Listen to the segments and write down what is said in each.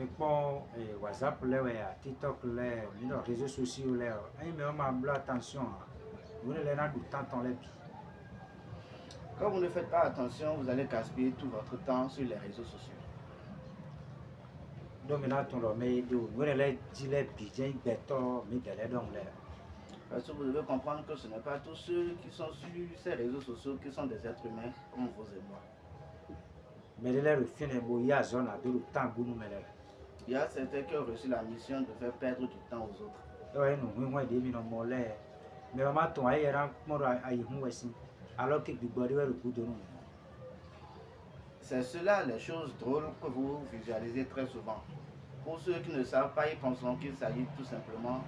Et pour WhatsApp, TikTok, les réseaux sociaux, mais on m'a attention. Vous n'avez pas de temps dans les pieds. Quand vous ne faites pas attention, vous allez gaspiller tout votre temps sur les réseaux sociaux. Donc maintenant, on leur met des vous n'avez dit les bidets, béton, mais des donc là. Parce que vous devez comprendre que ce n'est pas tous ceux qui sont sur ces réseaux sociaux qui sont des êtres humains comme vous et moi. Mais les refus ne il y a zone à deux temps pour nous mettre. Il y a certains qui ont reçu la mission de faire perdre du temps aux autres. Ouais, nous, moi, des minons mollet. Mais maman, ton aïe, elle a alors que du body le coup de nous. C'est cela les choses drôles que vous visualisez très souvent. Pour ceux qui ne savent pas, ils penseront qu'il s'agit tout simplement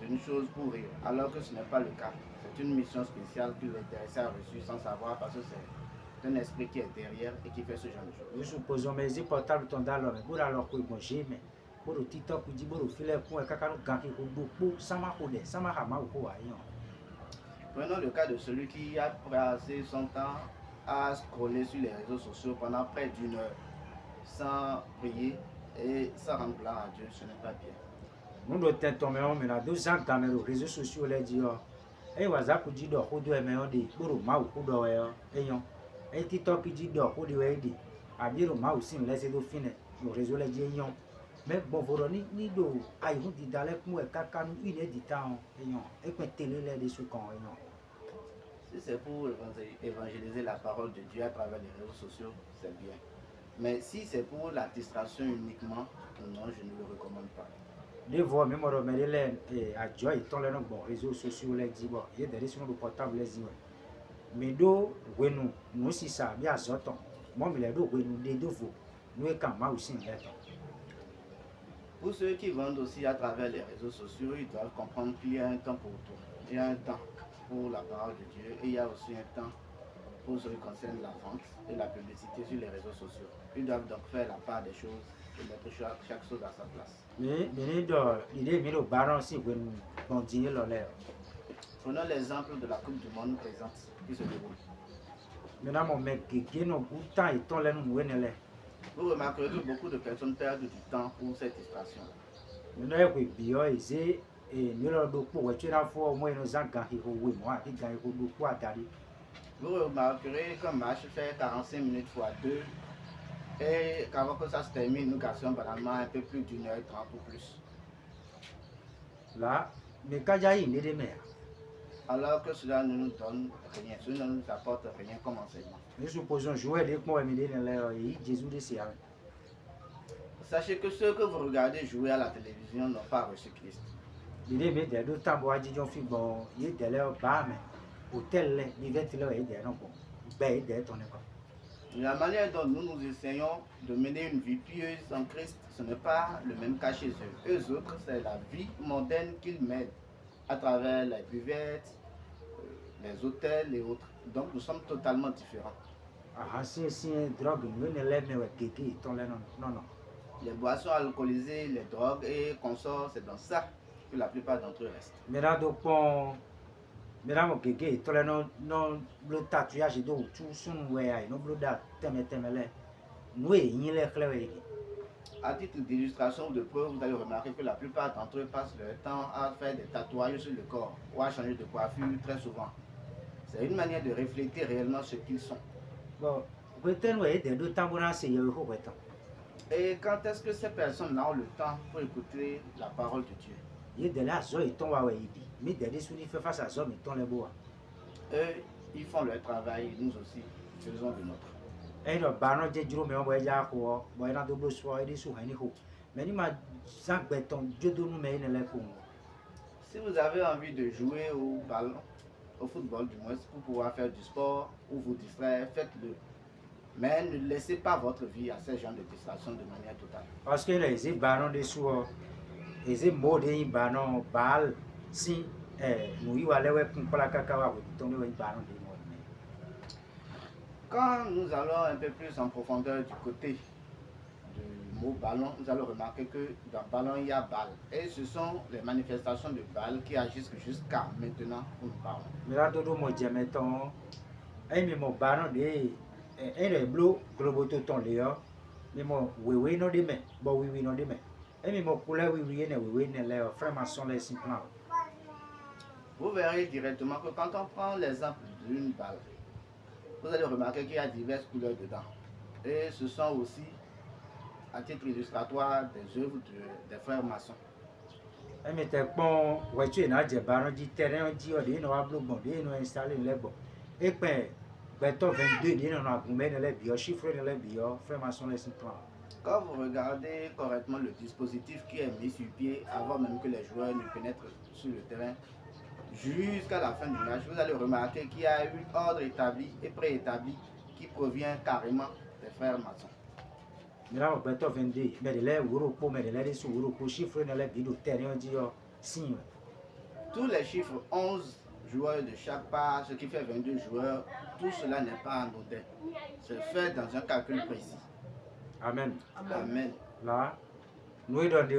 d'une chose pour rire, alors que ce n'est pas le cas. C'est une mission spéciale que l'intéressé a reçue sans savoir parce que c'est un esprit qui est derrière et qui fait ce genre de choses. Nous supposons, mais les portables sont dans l'homme, pour alors que moi j'aime. Pour le TikTok, vous dites, pour le filet, pour le caca, le gant qui roule beaucoup, ça m'a rodé, ça m'a ramé au quoi. Prenons le cas de celui qui a passé son temps à scroller sur les réseaux sociaux pendant près d'une heure sans prier et sans rendre gloire à Dieu, ce n'est pas bien. Nous devons tomber en maintenant 200 caméras aux réseaux sociaux, les dire, et WhatsApp dit de rodo et meilleur de pour le mal ou de ayant. Et TikTok dit de rodo et de à dire au mal aussi, laissez de finir, le réseau les dit ayant. Mais bon, vous ni de aïe, vous dites d'aller pour caca, nous il est dit temps, ayant, et que télé les des sous quand ayant. Si c'est pour évangéliser la parole de Dieu à travers les réseaux sociaux, c'est bien. Mais si c'est pour la distraction uniquement, non, je ne le recommande pas. Les voix, même on remet les à Joy, ils ont les réseaux sociaux, les dit, bon, il y a des sur le portable, les dit, mais d'où, oui, nous, si ça, bien, zoton. Moi, mais les deux, oui, nous, des deux, nous, et quand moi aussi, Pour ceux qui vendent aussi à travers les réseaux sociaux, ils doivent comprendre qu'il y a un temps pour tout. Il y a un temps pour la parole de Dieu et il y a aussi un temps pour ce qui concerne la vente et la publicité sur les réseaux sociaux. Ils doivent donc faire la part des choses et mettre chaque chose à sa place. Mais l'idée, mais le baron, si vous nous dire l'air. Prenons l'exemple de la Coupe du Monde présente qui se déroule. Maintenant, mon mec, qui nous temps et ton là, nous, Vous remarquerez que beaucoup de personnes perdent du temps pour cette distraction. Maintenant, il y a des et nous avons beaucoup de choses au moins nous avons gagné au moi, qui gagne beaucoup à Dali. Vous remarquerez qu'un match fait 45 minutes fois 2 et qu'avant que ça se termine, nous gagnons banalement un peu plus d'une heure 30 ou plus. Là, mais quand il y a une idée, Alors que cela ne nous donne rien, cela ne nous apporte rien comme enseignement. Nous supposons jouer les mots et Jésus de Sia. Sachez que ceux que vous regardez jouer à la télévision n'ont pas reçu Christ. L'idée mais des deux temps à dire fait bon, il est de leur bas mais hôtel les vêtements et des non bon. Ben des ton quoi. La manière dont nous nous essayons de mener une vie pieuse en Christ, ce n'est pas le même cas chez eux. Eux autres, c'est la vie mondaine qu'ils mènent à travers les buvettes, les hôtels et autres. Donc nous sommes totalement différents. Ah, si drogue, nous ne l'aimons pas, kéké, ton là non. Les boissons alcoolisées, les drogues et consorts, c'est dans ça que la plupart d'entre eux restent. Maintenant, donc, maintenant, mon kéké, ton là non, le tatouage, donc, tout son ouais, non, le dat, là. Nous, il y a les clés. À titre d'illustration ou de preuve, vous allez remarquer que la plupart d'entre eux passent leur temps à faire des tatouages sur le corps ou à changer de coiffure très souvent. C'est une manière de refléter réellement ce qu'ils sont. Bon, peut-être ouais, des deux temps pour enseigner le haut temps. Et quand est-ce que ces personnes-là ont le temps pour écouter la parole de Dieu? Il y a de là, ils tombent à Waïdi. Mais des sous, ils font face à ça, ils tombent les bois. Eux, ils font leur travail, nous aussi, faisons le nôtre. Et le baron de Dieu, mais on va y aller, on va y aller double soir, et sous un niveau. Mais il m'a dit, béton, Dieu de nous met une lettre pour moi. Si vous avez envie de jouer au ballon, au football du moins, pour pouvoir faire du sport ou vous distraire, faites-le. Mais ne laissez pas votre vie à ces gens de distraction de manière totale. Parce que les barons de sous, les mots de baron, bal, si nous y allons pour la cacahuète, vous tombez au baron de moi. Quand nous allons un peu plus en profondeur du côté du mot ballon, nous allons remarquer que dans ballon, il y a balle. Et ce sont les manifestations de balle qui agissent jusqu'à maintenant où nous parlons. Mais là, tout le monde dit, mettons, mon baron de. Et le bleu, globo tout ton léa, Mais mon oui non de mais bon oui non de mais. Et mais mon couleur oui ne les frère maçon les simples. Vous verrez directement que quand on prend l'exemple d'une balle, vous allez remarquer qu'il y a diverses couleurs dedans. Et ce sont aussi, à titre illustratoire, des œuvres des frères maçons. Et mais t'es bon, ouais tu es là, j'ai baron dit terrain dit on dit non à bleu bon, dit non installé les bon. Et puis, béton 22 dit non à goumé les bio, chiffre les bio, frère maçon les simples. Quand vous regardez correctement le dispositif qui est mis sur pied avant même que les joueurs ne pénètrent sur le terrain, jusqu'à la fin du match, vous allez remarquer qu'il y a un ordre établi et préétabli qui provient carrément des frères maçons. Mais là, on béton 22, mais de l'air Europe, mais de l'air sous Europe, chiffre les bio, terrain dit signe. Tous les chiffres 11 joueurs de chaque part, ce qui fait 22 joueurs, tout cela n'est pas anodin. C'est fait dans un calcul précis. Amen. Amen. Là, nous avons dit,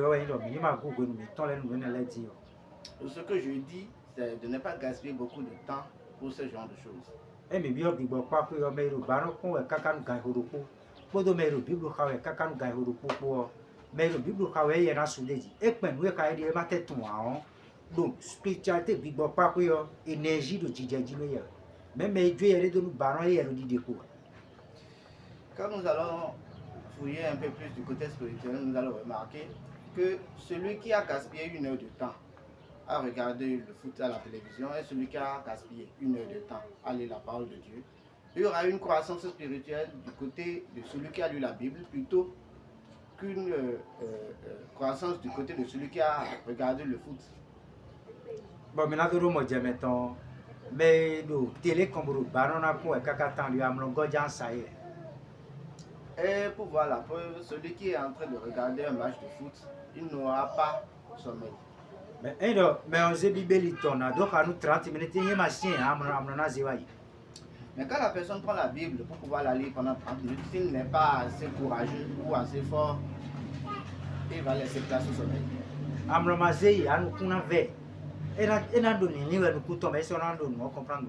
Ce que je dis, c'est de ne pas gaspiller beaucoup de temps pour ce genre de choses. Et mais bien, il faut pas que les baron qu'on ait quelqu'un gagne au repos. Pour de mes bibles, quelqu'un gagne au repos. Mais le bible, il y a un soudé. Et puis, nous avons dit, ma tête, donc, spiritualité, il faut pas que l'énergie de Djidji. Même Dieu, il y a des barons, il y a des décos. Quand nous allons fouiller un peu plus du côté spirituel, nous allons remarquer que celui qui a gaspillé 1 heure de temps à regarder le foot à la télévision et celui qui a gaspillé 1 heure de temps à lire la parole de Dieu, il y aura une croissance spirituelle du côté de celui qui a lu la Bible plutôt qu'une croissance du côté de celui qui a regardé le foot. Bon, maintenant, je vais mettre mais le télé comme le baron a pour quelqu'un lui a mon godjan ça y est. Et pour voir la preuve, celui qui est en train de regarder un match de foot, il n'aura pas sommeil. Mais on s'est bibeli tona, donc à nous 30 minutes, il y a machine à mon azéwaï. Mais quand la personne prend la Bible pour pouvoir la lire pendant 30 minutes, s'il n'est pas assez courageux ou assez fort, il va laisser place au sommeil. Amromazei, à nous qu'on avait. Et n'a donné ni le coup tomber sur un don, on comprend.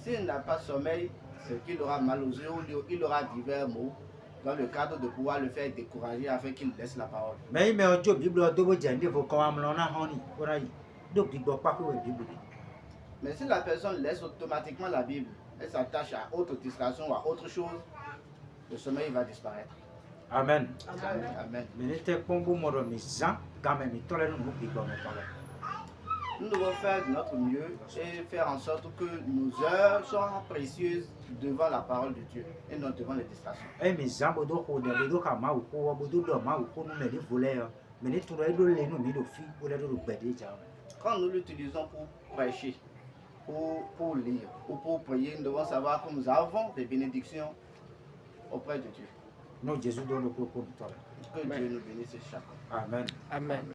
S'il n'a pas sommeil, c'est qu'il aura mal aux yeux ou il aura divers mots dans le cadre de pouvoir le faire décourager afin qu'il laisse la parole. Mais il met un job, Bible, double gender, vous comme Amlona Honey, pour aïe. Donc, il ne doit pas que Bible. Mais si la personne laisse automatiquement la Bible et s'attache à autre distraction ou à autre chose, le sommeil va disparaître. Amen. Amen. Mais n'était pas bon, moi, mais Jean, quand même, il tolère nous, il doit me tolérer. Nous devons faire de notre mieux et faire en sorte que nos heures soient précieuses devant la parole de Dieu et non devant les distractions. Eh, mais Jean, Bodo, Bodo, Kama, ou Bodo, Doma, ou Kono, mais les volets, mais les tours, les noms, les filles, ou les bébés, Quand nous l'utilisons pour prêcher, pour lire ou pour prier, nous devons savoir que nous avons des bénédictions auprès de Dieu. Non, Jésus donne le propos de toi. Que Dieu nous bénisse chacun. Amen. Amen.